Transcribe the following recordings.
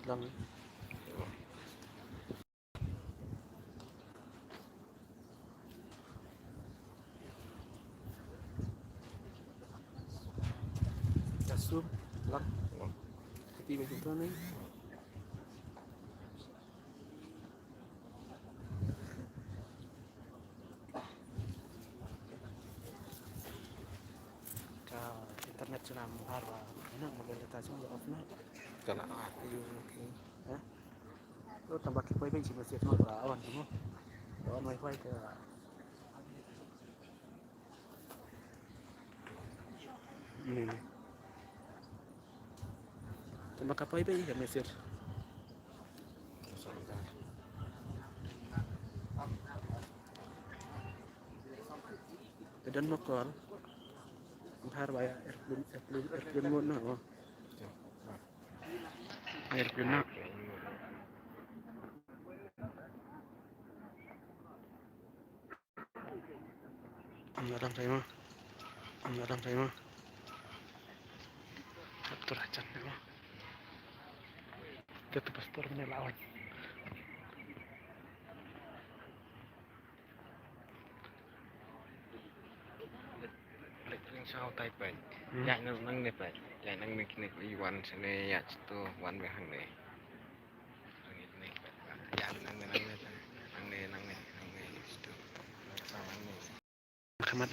lang. Kasum lang. Hindi may ito na internet sudah mahal, enak maganda tayo sa off na. Kana Ayun, okay. Ha? Lo tambah kipoy ba si Masih mo para awan mo. Awan wifi ka. Ini. Tambah kipoy ba si Masih? Dan mo call. Ntar bayar Airplane mo na oh. Airplane na. Ang larang tayo mo. Ang larang tayo mo. Kaptur aja nih mo. Kita pastor lawan. sao tay phải dạy nó nâng này phải dạy nâng này này có one sẽ này dạy to one về hàng này này dạy nâng này nâng này nâng này to sao nâng này Muhammad.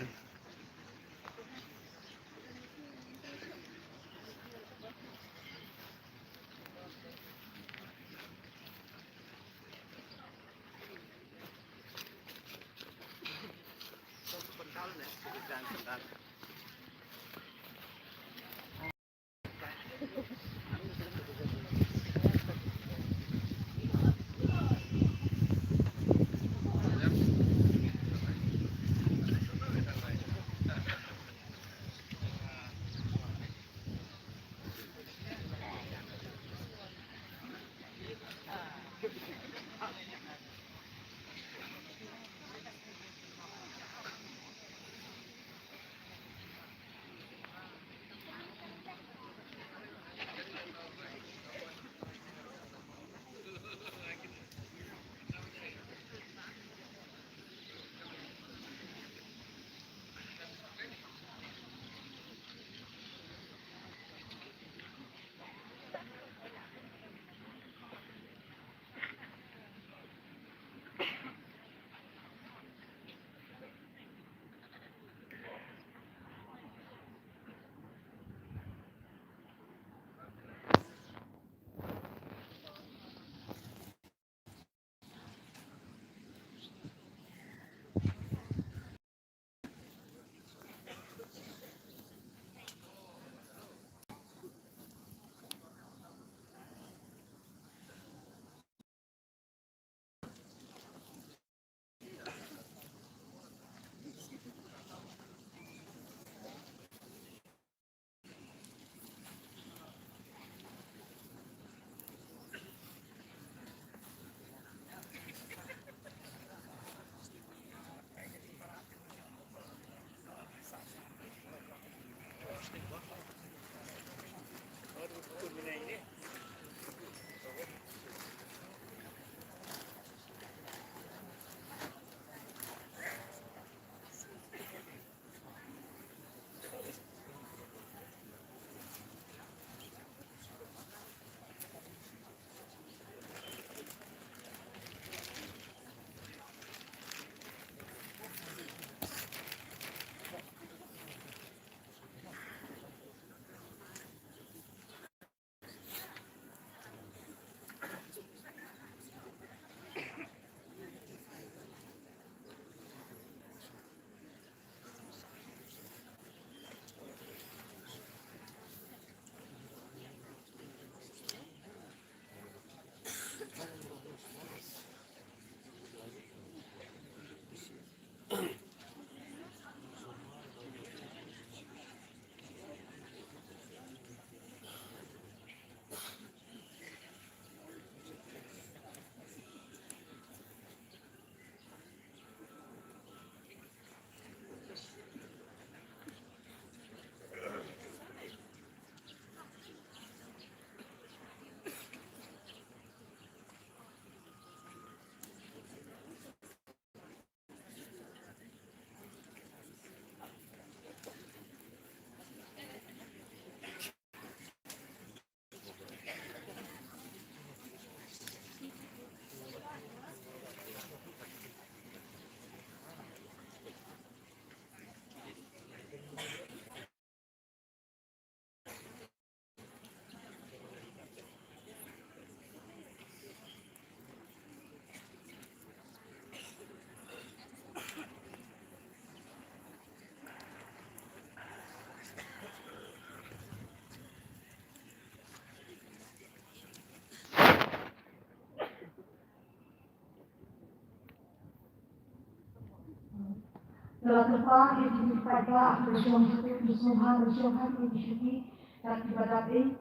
Telah tepat yang disampaikan bersama di dan ibadat ini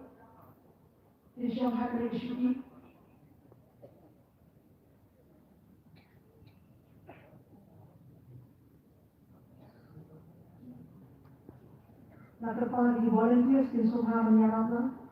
bersama di Nah, kepala di volunteers bersama menyerahkan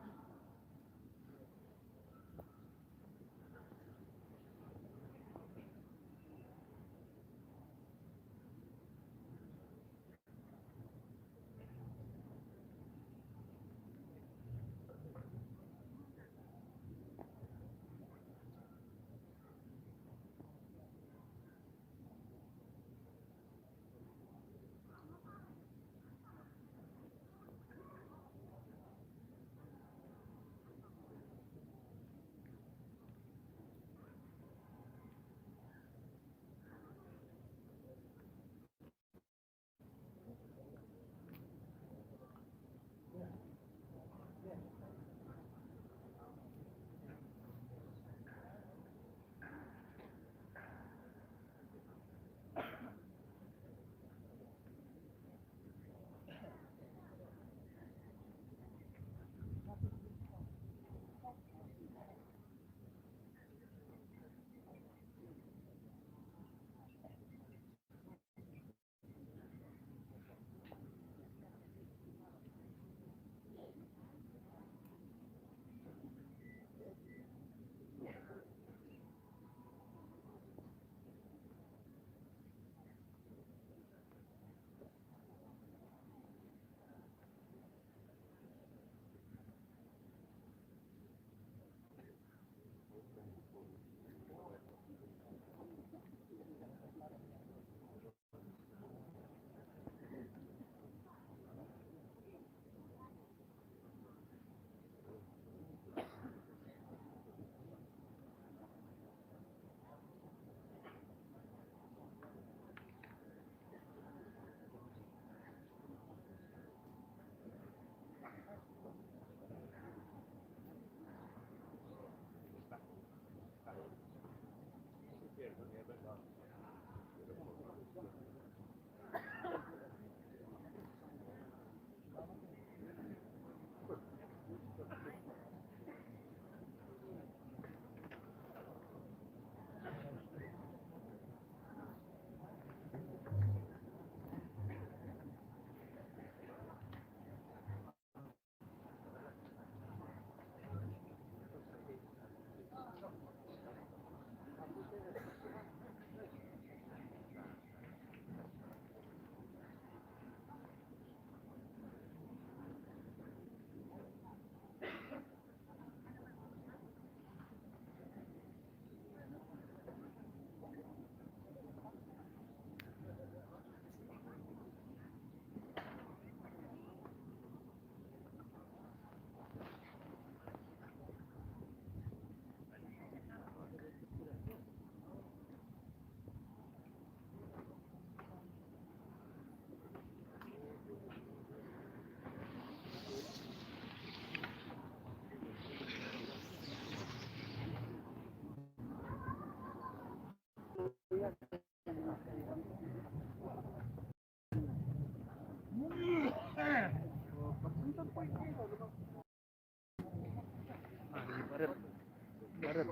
Barat.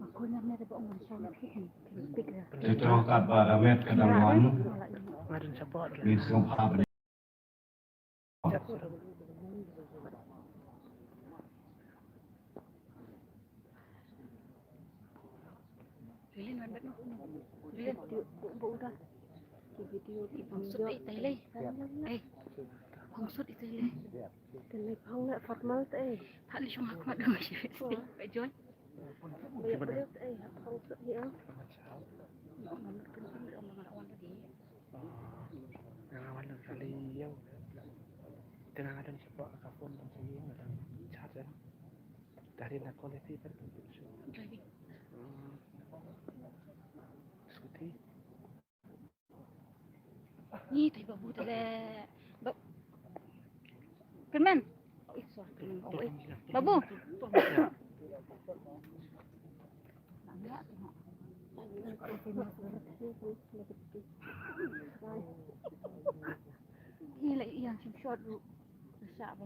Aku nak mereka buat macam ni, speaker. Diterangkan pada met kedaluan Ngarin siapa? di Sumha Lilin mana nak? Lilin buat video di maksud Thailand. Maksud Thailand. Thailand kau nak formal tak? Tak boleh cuma aku nak dulu sih. Pak John. Boleh maksud dia. Pengalaman kali yang tengah ada siapa kafon dan sebagainya dan charger dari nak quality kan Driving. Skuti Ni tiba buat le. Kemen. Ih, sorry. Babu. Babu. Gila, yang short dulu. Bisa apa?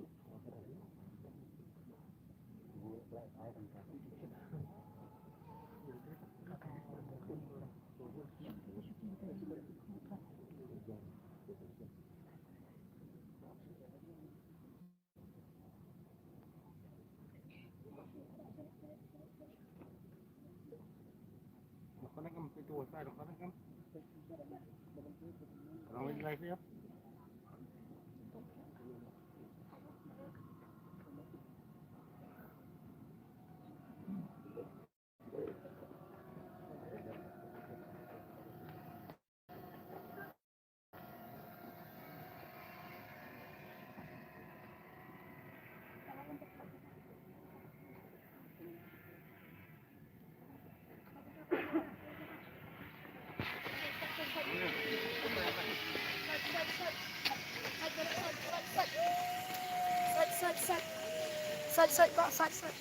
Side, Bart, side. Side,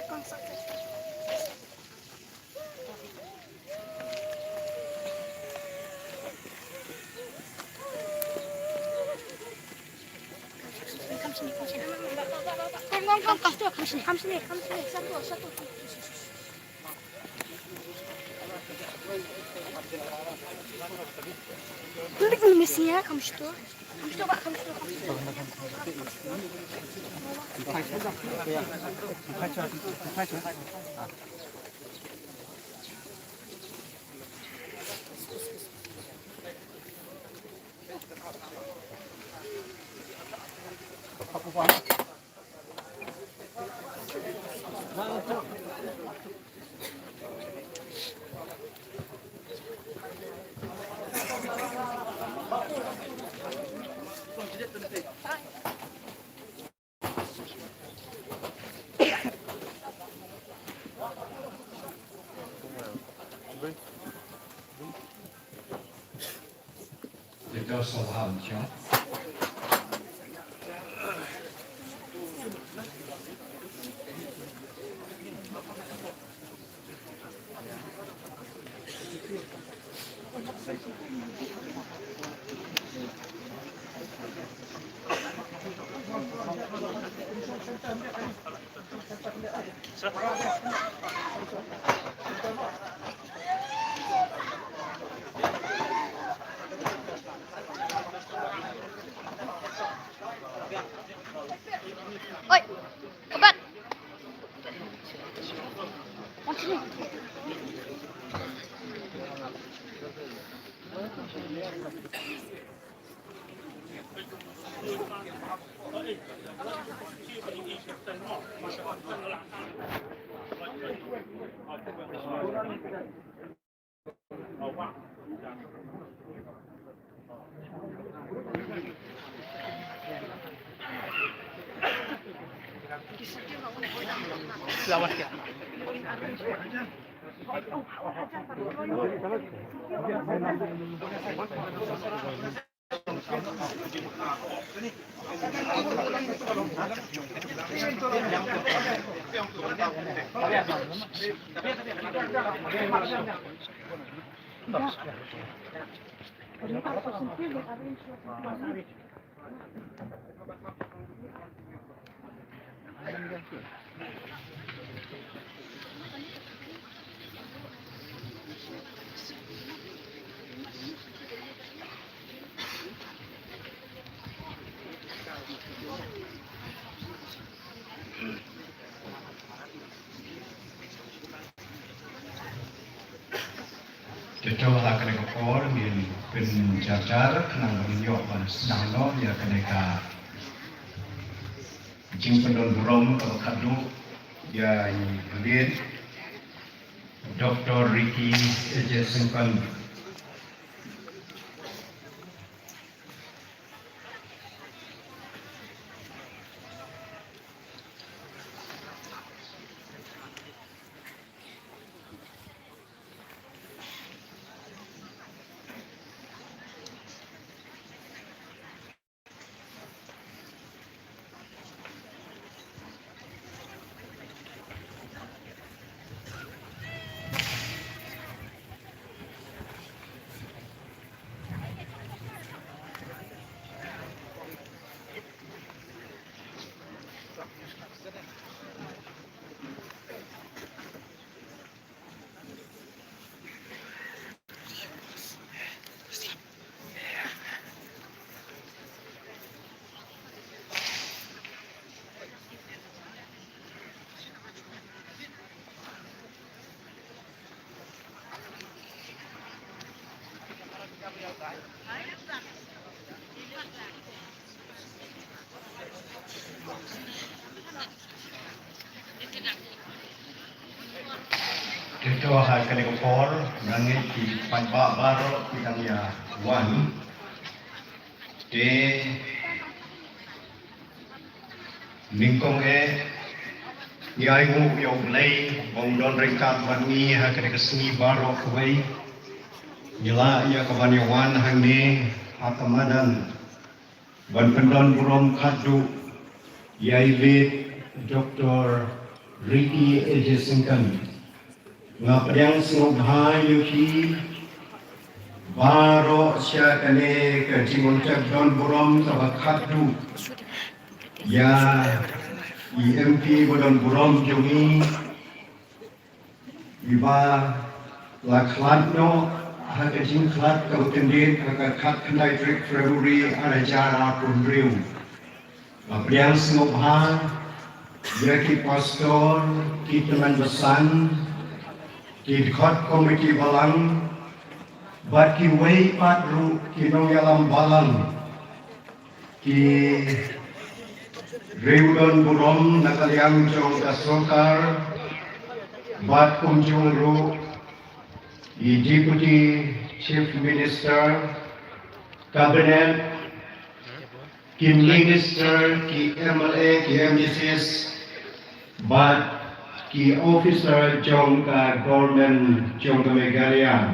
go on, side. Come sini. Go, come sini. Satu. Balik nih misinya, kamu situ, Pak, kamu situ. Itu soalnya. Oi, obat. Sini. Selamat ya. Itu akan ekor min penjajar nang menyok sedang no ya keneka jing pendon burom kalau kadu ya ini Dr. Ricky Ejesengkan. Ketua Hakane Kopor nangit di Panpa Baro Pitang Ya Wan de Ningkong Yai Ngu Yong Lei Bong Don Ringkat Wanmi Hakane Kesni Baro Kuwai Yela Ya Kabanya Wan Hangni Hakamadan Ban Pendon Burom Kadu Yai Lid Dr. Ricky Ejesingkan Ngapadang Singobha Yuki Baro Sya Kane Kajimon Cak Don Burom Kabakadu Ya IMP Bodon Burom Jongi Iba Lakladno Hakajin Klad Kabukendit Hakakat Kendai Trik Februari Arajara Pundriu Ngapadang Singobha Yaki Pastor Ki Teman Besan Ki Khot Komiti Balang Bat Ki Wei Patru Ki Nongyalam Balang Ki Reudon Burom Nakaliang Jong Kasokar Bat Kumjung Ru Ki Deputy Chief Minister Cabinet Ki Minister Ki MLA Ki MDCS Bat Ki Officer Jong Ka Government Jong Ka Meghalaya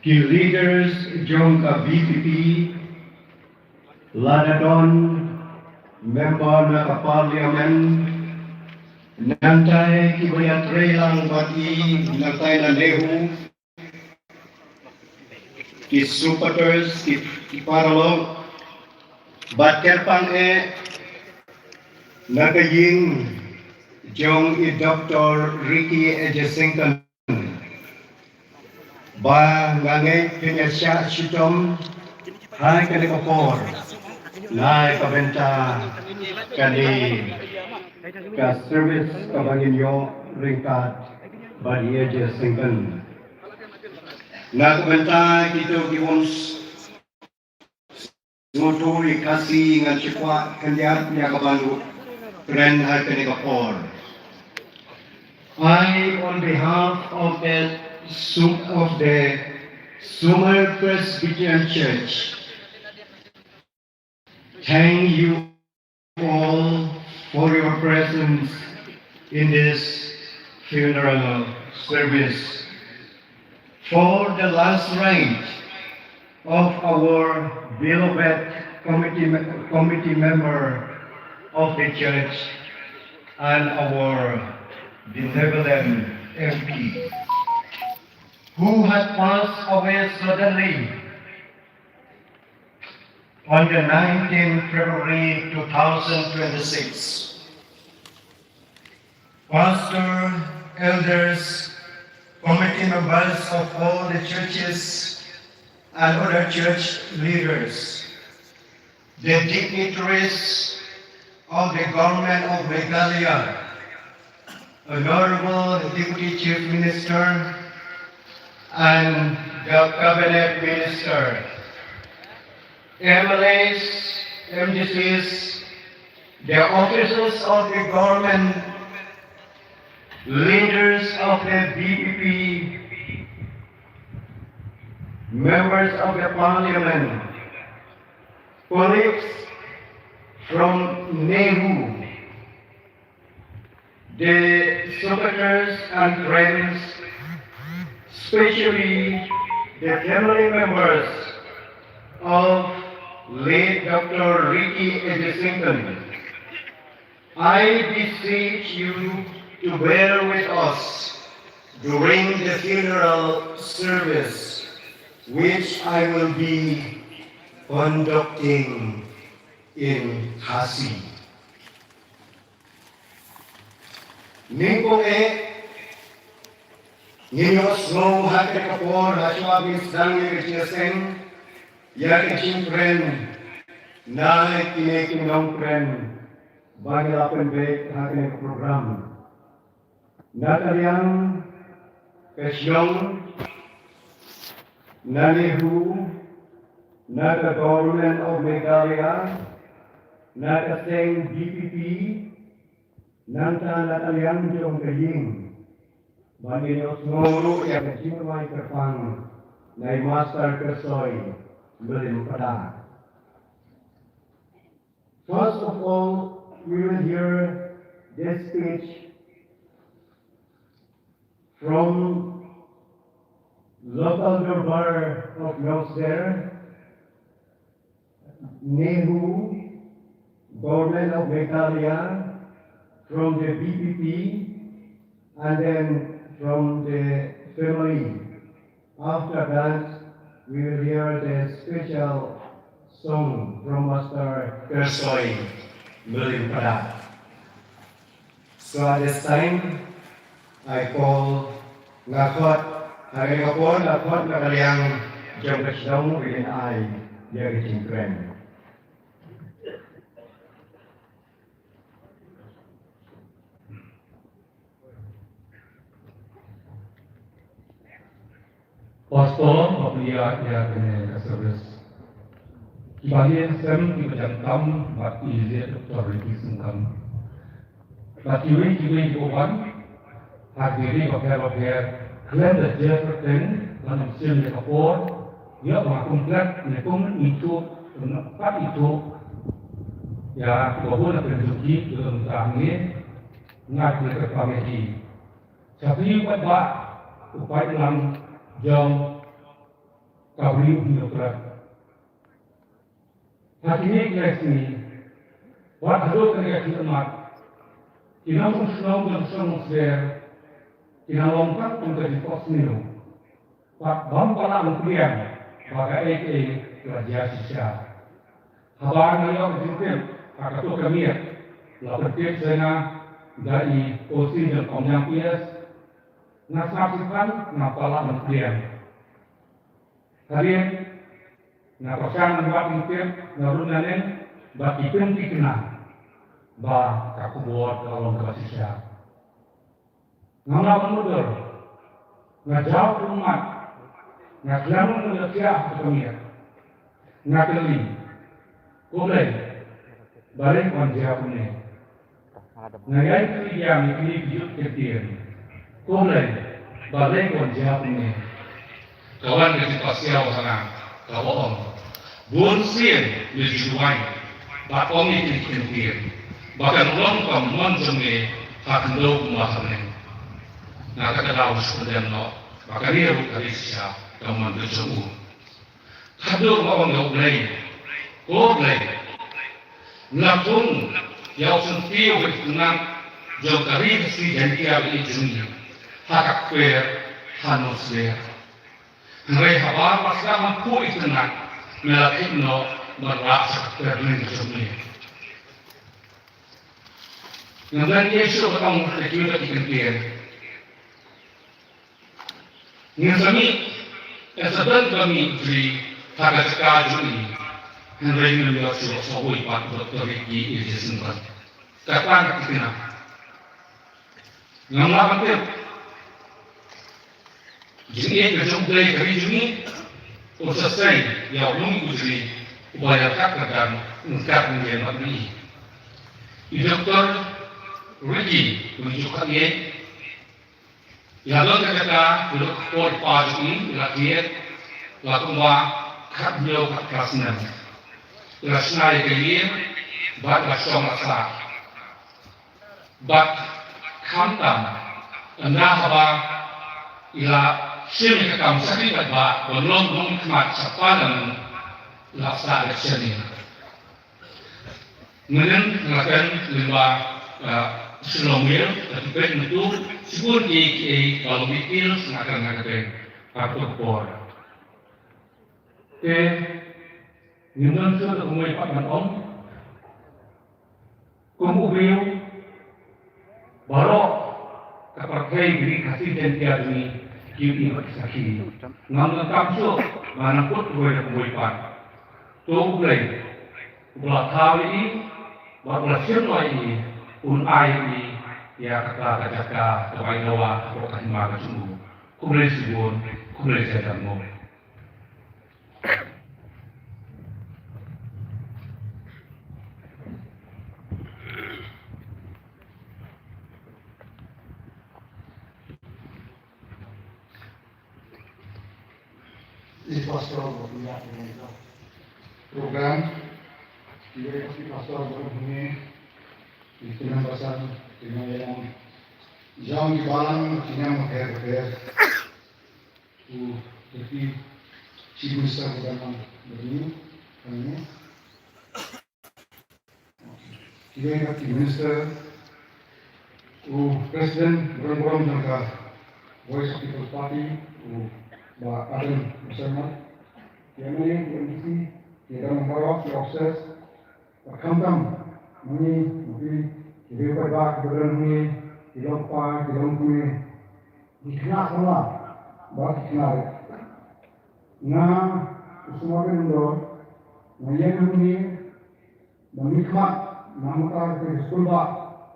Ki Leaders Jong Ka BPP Ladadon Member na ka Parliament Nantay Ki Bayat Relang Bati Nantay na Nehu Ki Supporters Ki Paralog Bat Kerpang Nakaying Jong I Dr. Ricky Ejesington Ba Ngangay Pinyasya Shitom Hai Kani Kopor Lai Kabenta Kani Ka Service Kabanginyo Ringkat Badi Ejesington Nakabenta Kito Kiwons Nguturi Kasi Ngan Chikwa Kandiat Niya Kabandu Kren Hai Kani Kopor I, on behalf of the Sumer Presbyterian Church, thank you all for your presence in this funeral service. For the last rite of our beloved committee member of the church and our benevolent MP, who had passed away suddenly on the 19th February 2026. Pastor, elders, committee members of all the churches and other church leaders, the dignitaries of the government of Meghalaya, Honorable Deputy Chief Minister and the Cabinet Minister, MLAs, MDCs, the officers of the government, leaders of the BPP, members of the Parliament, colleagues from NEHU, the supporters and friends, especially the family members of late Dr. Ricky Ejesington, I beseech you to bear with us during the funeral service, which I will be conducting in Khasi. Ningko Ninos no Hakane Kopor Hashwa Bisdang Yegeseng Yakin Pren Naik Kinekin Nong Pren Bagi Lapen Bek Hakane Program Nakaliang Kesyong Nanihu Naka Government of Meghalaya Naka Seng DPP Nanta Nakaliang Jong Kaying Manino nguru yang kecimai kerpang nai master kersoi belim pada. First of all, we will hear this speech from local Durbar of Nosder, Nehu, government of Meghalaya, from the BPP, and then from the family. After that, we will hear the special song from Master Kersoi Belim Pada. So at this time, I call Ngakot hari kapon Ngakot nakaliang jam kesedong within I dari Cingkren. Pastor Bablia ya kene kasabes. Kibagian sem ki berjantam bat izi doktor di sungkam. Bat kiwi ki oban hadiri baper klan da je perten lan sim de kapor ya ma komplet ne kum itu pat itu ya bahwa penjuki dalam tangi ngat ke pameti. Tapi pada upaya dalam jam kabri dokter. Hari ini kelasi, buat dulu kerja khidmat, kita musnah dan sungguh kita lompat untuk di pos niru. Buat bangpala mengkrian, bagai raja sisa. Habar niat jintem, agak tu kami, lapor sana dari posisi dan komnyang pias. Nasaksikan napala mengkrian. Kalian napasan buat mungkin narunanen bagi penting kena ba kaku buat dalam kasih. Ngana penutur ngajak umat ngajak manusia kami ngakeli boleh balik wajah punya ngagai kerja ini hidup kecil boleh balik wajah punya kawan kita siapa sana kawan bukan sih dijual bakal ini kecil bahkan orang kaman semua hak dulu mahalnya nak kena usahanya no bahkan dia bukan siapa kaman berjumpa kadang orang nggak boleh langsung yang sentiau berkenaan jauh dari si jantia ini hak kue hanusnya mereka pasal mampu itu nak melatih no merasa terlindung semua. Namun Yesus berkata kita dikenal. Ngasami esabel kami di takat sekali ini. Henry menjadi sebuah ibadat dokter di Yesus Tuhan. Katakan kita. Ngalaman itu. Jadi kerjaan dari hari ini selesai. Yang nunggu jadi upaya katakan engkau menjadi ini. Dokter Ricky menunjukkan dia. Yang kata dokter Pajuni latihan lakukan kadyo kelasnya. Kelasnya yang buat langsung masak. Buat kantam. Anda apa ila sini kekam sakit ba belum mengmat sepadan laksa action ini. Menen melakukan lima selomil tapi itu sebut di kalau mikir ngadain atau bor. Nyumbang sudah umai paman om, kemudian baru kepercayaan diri kasih dan tiada kini sakit. Namun kamu mana pun boleh umai pan. Tuh boleh, belah tahu ini, belah semua ini, unai ini, ya kata jaga kebaik lawa, bukan makan sungguh. Kuboleh sebut, kuboleh sedangmu. di pastor berpunya program di pastor berpunya di penambasan dengan yang di balang yang mengher jadi cibusa dalam begini ini kita cibusa presiden berulang jangka Voice of People's Party Mbak Adam bersama yang ini kondisi kita membawa proses berkembang ini mungkin kita berbagi berani dilakukan dikenal semua bahwa dikenal nah semua vendor yang ini menikmat nama dari sekolah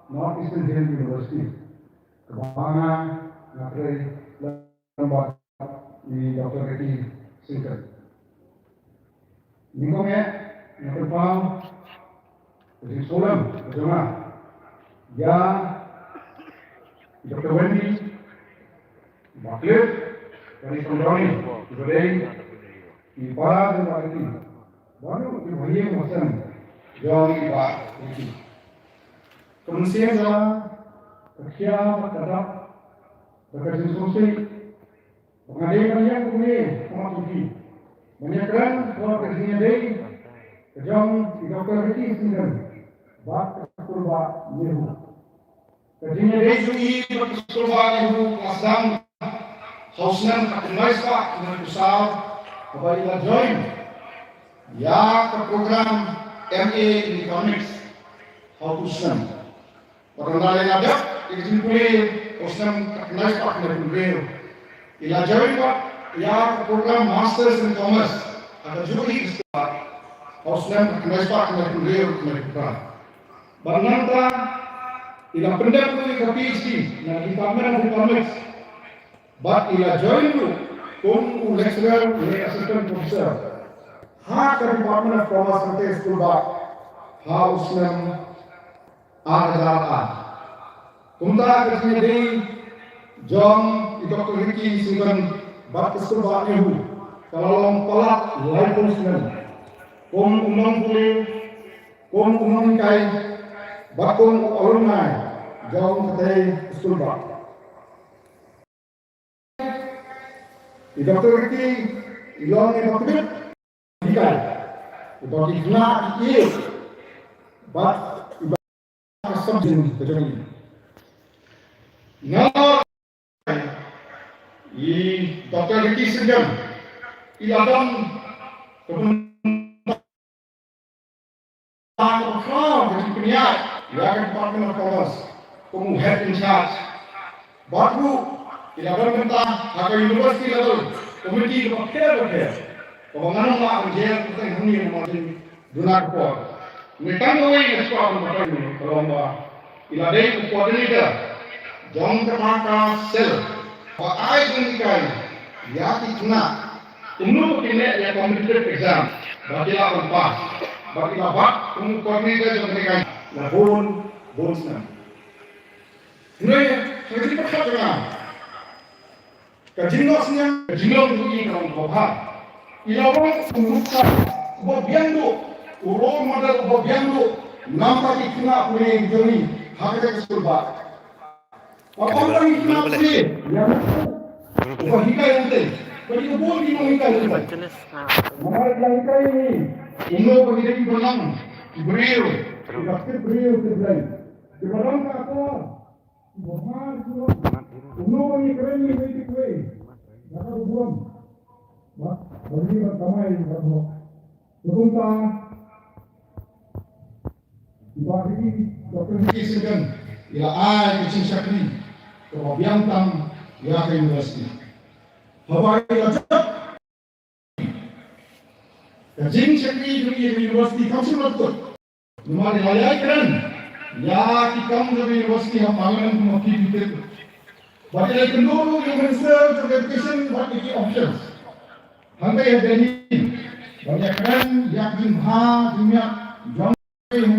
North Eastern Hill University kebanggaan dari lembaga di Dr. Reti Singkat. Lingkungnya yang terpau dari Solam bersama ya Dr. Wendy Baklif dari Kondoni Ibadai di para dan Reti baru dibayar masan yang Iba Reti kemudian adalah kerja terhadap bekerja sosial mengadakan yang kemudian memasuki menyatakan bahwa kerjanya dari kejam di Dr. Reti Singkat bak kurba Yehu kerjanya dari sini kurba Yehu Asam Hausnan Kakimaiska dengan besar apabila join ya ke program MA in Economics Hausnan Perkenalkan ada izin kuliah Hausnan Kakimaiska dengan beliau ila join Pak ya ke program Masters in Commerce ada juga di sekolah Hausnan Kakimaiska dengan beliau Barnanta ila pendek kuliah ke PhD na Department of Economics but ila join you kung lecturer ni assistant professor ha ka Department of Commerce ng school ba house ng agad kumta ka siya day John Dr. Ricky Sigan bat school ba niyo kalalong palak lifelong kung umang kay bakong alumni John Katay school ba Dr. Ricky ilong ni Dr. Ricky Dr. Ricky but something terjadi now Dr. Ricky Singam iladang dari penyiar yang Department of Commerce como head in charge baru ilaban tentang agar university level committee berkait kebanyakan lah kerja tentang dunia macam dunia kuat. Mereka mengawal sekolah macam ini kalau iladai coordinator jom termaka sel. Apa aja mungkin ya kita umur kini ya competitive exam bagilah empat bagilah bak umur coordinator jom mereka lah bonusnya. Ini saya tidak percaya. Kajinlosnya begini kalau kau ilawang umumkan bobiando role model bobiando nampak ikna punya joni haknya kesulba apa orang ikna punya yang hingga yang teh bagi kebun di hingga yang teh mereka hingga ini umur bagi dari benang beriu tidak beriu terjadi di benang apa bohar umur bagi keren ini kue jangan buang bagi pertama yang berdoa sebentar dibagi Dr. Ricky Singgan ila ai kecing syakri kebabian tam ya ke universiti Hawaii ajak kecing syakri dari universiti kamu betul nomor layai keren ya kita dari universiti hamangan mungkin itu bagi lagi kenduru yang Minister of Education bagi options Hanggai yang jadi banyak kan yakin ha dunia jangan